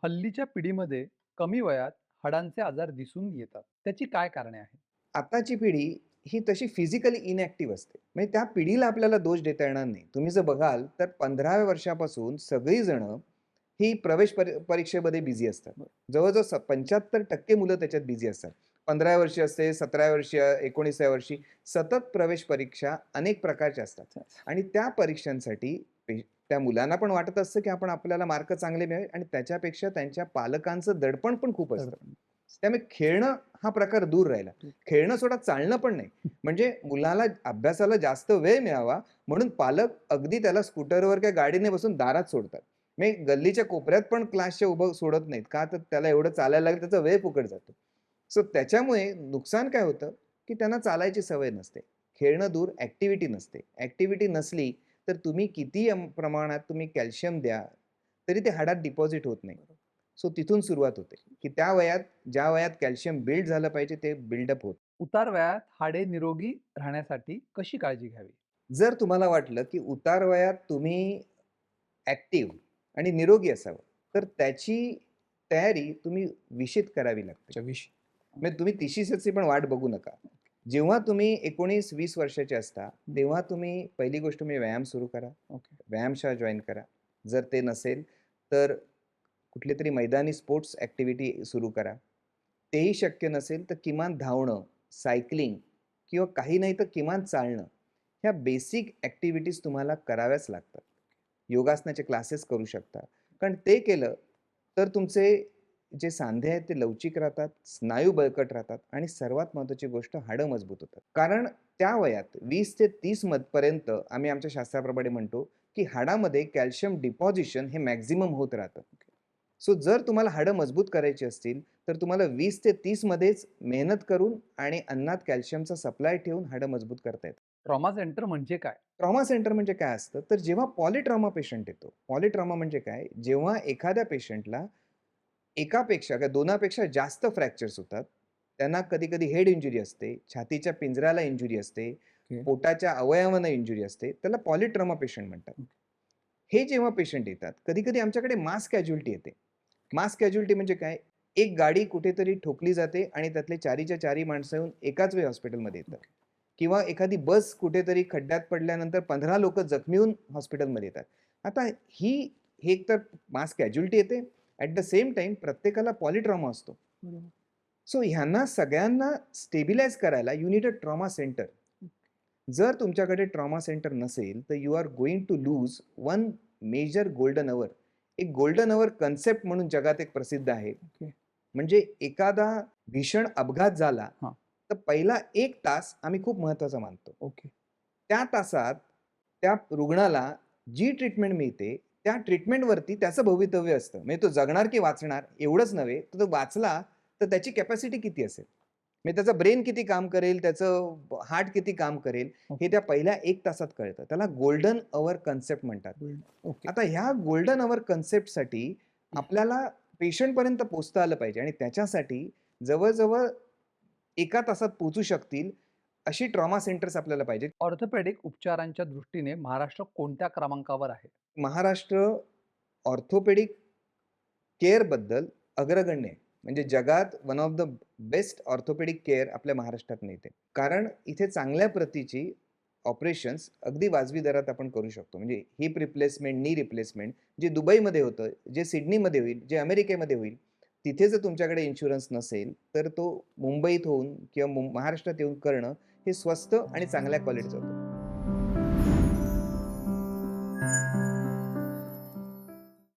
हल्लीच्या पिढीमध्ये कमी वयात हाडांचे आजार दिसून येतात. त्याची काय कारणे आहेत? आताची पिढी ही तशी फिजिकली इनॅक्टिव्ह असते. म्हणजे त्या पिढीला आपल्याला दोष देता येणार नाही. तुम्ही जर बघाल तर 15व्या वर्षापासून सगळीजण ही प्रवेश परीक्षेमध्ये बिझी असतात. बरं. जवळ-जवळ 75% मुलं त्याच्यात बिझी असतात. 15व्या वर्षी असते, 17व्या वर्षी, 19व्या वर्षी सतत प्रवेश परीक्षा अनेक प्रकारच्या असतात. आणि त्या परीक्षांसाठी त्या मुलांना पण वाटत असतं, की आपल्याला मार्क चांगले मिळावे आणि त्याच्यापेक्षा त्यांच्या पालकांचं दडपण पण खूप असतं. दडपण. त्यामुळे खेळणं हा प्रकार दूर राहिला. खेळणं सोडा चालणं पण नाही. म्हणजे मुलाला अभ्यासाला जास्त वेळ मिळावा म्हणून पालक अगदी त्याला स्कूटरवर किंवा गाडीने बसून दारात सोडतात. म्हणजे गल्लीच्या कोपऱ्यात पण क्लासच्या उभं सोडत नाहीत. का तर त्याला एवढं चालायला लागेल त्याचा वेळ फुकट जातो. सो त्याच्यामुळे नुकसान काय होतं, की त्यांना चालायची सवय नसते. खेळणं दूर, ॲक्टिव्हिटी नसते. ॲक्टिव्हिटी नसली तर तुम्ही किती प्रमाणात तुम्ही कॅल्शियम द्या, तरी ते हाडात डिपॉझिट होत नाही. सो तिथून सुरुवात होते, की त्या वयात ज्या वयात कॅल्शियम बिल्ड झालं पाहिजे ते बिल्डअप होतं. उतार वयात हाडे निरोगी राहण्यासाठी कशी काळजी घ्यावी? जर तुम्हाला वाटलं, की उतार वयात तुम्ही ॲक्टिव्ह आणि निरोगी असावं, तर त्याची तयारी तुम्ही विशित करावी लागते. अच्छा, विष म्हणजे तुम्ही 30ची पण वाट बघू नका. जेव्हा तुम्ही 19-20 वर्षाचे असता, हं. तेव्हा तुम्ही पहिली गोष्ट म्हणजे व्यायाम सुरू करा. ओके. व्यायामशाळा जॉइन करा. जर ते नसेल, तर कुठलीतरी मैदानी स्पोर्ट्स ॲक्टिव्हिटी सुरू करा. तेही शक्य नसेल, तर किमान धावणं, सायकलिंग किंवा काही नाही तर किमान चालणं. ह्या बेसिक ॲक्टिव्हिटीज तुम्हाला कराव्याच लागतात. योगासनाचे क्लासेस करू शकता. कारण ते केलं, तर तुमचे जे सांधे आहेत ते लवचिक राहतात, स्नायू बळकट राहतात आणि सर्वात महत्त्वाची गोष्ट हाडं मजबूत होतात. कारण त्या वयात 20 ते 30 पर्यंत आम्ही आमच्या शास्त्राप्रमाणे म्हणतो, की हाडामध्ये कॅल्शियम डिपॉझिशन हे मॅक्सिमम होत राहतं. सो जर तुम्हाला हाडं मजबूत करायची असतील, तर तुम्हाला 20 ते 30 मध्येच मेहनत करून आणि अन्नात कॅल्शियमचा सप्लाय ठेवून हाडं मजबूत करता येतात. ट्रॉमा सेंटर म्हणजे काय? ट्रॉमा सेंटर म्हणजे काय असतं? तर जेव्हा पॉलीट्रॉमा पेशंट येतो. पॉलीट्रॉमा म्हणजे काय? जेव्हा एखाद्या पेशंटला एकापेक्षा किंवा दोनापेक्षा जास्त फ्रॅक्चर्स होतात. त्यांना कधी-कधी हेड इंजुरी असते, छातीच्या पिंजऱ्याला इंजुरी असते, ओके. पोटाच्या अवयवांना इंजुरी असते. त्याला पॉलीट्रॉमा पेशंट म्हणतात. हे जेव्हा पेशंट येतात, कधी-कधी आमच्याकडे मास कॅज्युअल्टी येते. मास कॅज्युअल्टी म्हणजे काय? एक गाडी कुठेतरी ठोकली जाते आणि त्यातले चारीच्या चारी माणसं येऊन एकाच वेळी हॉस्पिटलमध्ये येतात. किंवा एखादी बस कुठेतरी खड्ड्यात पडल्यानंतर 15 लोकं जखमी होऊन हॉस्पिटलमध्ये येतात. आता हे एक तर मास कॅज्युअल्टी येते. ॲट द सेम टाईम प्रत्येकाला पॉलीट्रॉमा असतो. बरोबर. सो ह्यांना सगळ्यांना स्टेबिलाइज करायला you need a trauma centre. जर तुमच्याकडे ट्रॉमा सेंटर नसेल, तर you are going to lose one major golden hour. एक गोल्डन अवर कन्सेप्ट म्हणून जगात एक प्रसिद्ध आहे. ओके. म्हणजे एखादा भीषण अपघात झाला, हां. तर पहिला 1 तास आम्ही खूप महत्त्वाचा मानतो. ओके. त्या तासात त्या रुग्णाला जी ट्रीटमेंट मिळते, त्या ट्रीटमेंटवरती त्याचं भवितव्य असतं. म्हणजे तो जगणार की वाचणार एवढंच नव्हे, तर तो वाचला तर त्याची कॅपॅसिटी किती असेल? म्हणजे त्याचा ब्रेन किती काम करेल, त्याचं हार्ट किती काम करेल, हे ओके. त्या पहिल्या 1 तासात कळतं. त्याला गोल्डन अवर कन्सेप्ट म्हणतात. ओके. आता ह्या गोल्डन अवर कन्सेप्टसाठी आपल्याला पेशंटपर्यंत पोहोचता आलं पाहिजे आणि त्याच्यासाठी जवळ-जवळ 1 तासात पोहोचू शकतील, अशी ट्रॉमा सेंटर्स आपल्याला पाहिजेत. ऑर्थोपेडिक उपचारांच्या दृष्टीने महाराष्ट्र कोणत्या क्रमांकावर आहे? महाराष्ट्र ऑर्थोपेडिक केअरबद्दल अग्रगण्य आहे. म्हणजे जगात one of the best orthopaedic care आपल्या महाराष्ट्रात मिळते. कारण इथे चांगल्या प्रतीची ऑपरेशन्स अगदी वाजवी दरात आपण करू शकतो. म्हणजे हिप रिप्लेसमेंट, नी रिप्लेसमेंट जे दुबईमध्ये होतं, जे सिडनीमध्ये होईल, जे अमेरिकेमध्ये होईल, तिथे जर तुमच्याकडे इन्शुरन्स नसेल, तर तो मुंबईत होऊन किंवा महाराष्ट्रात येऊन करणं हे स्वस्त आणि चांगल्या क्वालिटीचं होतं.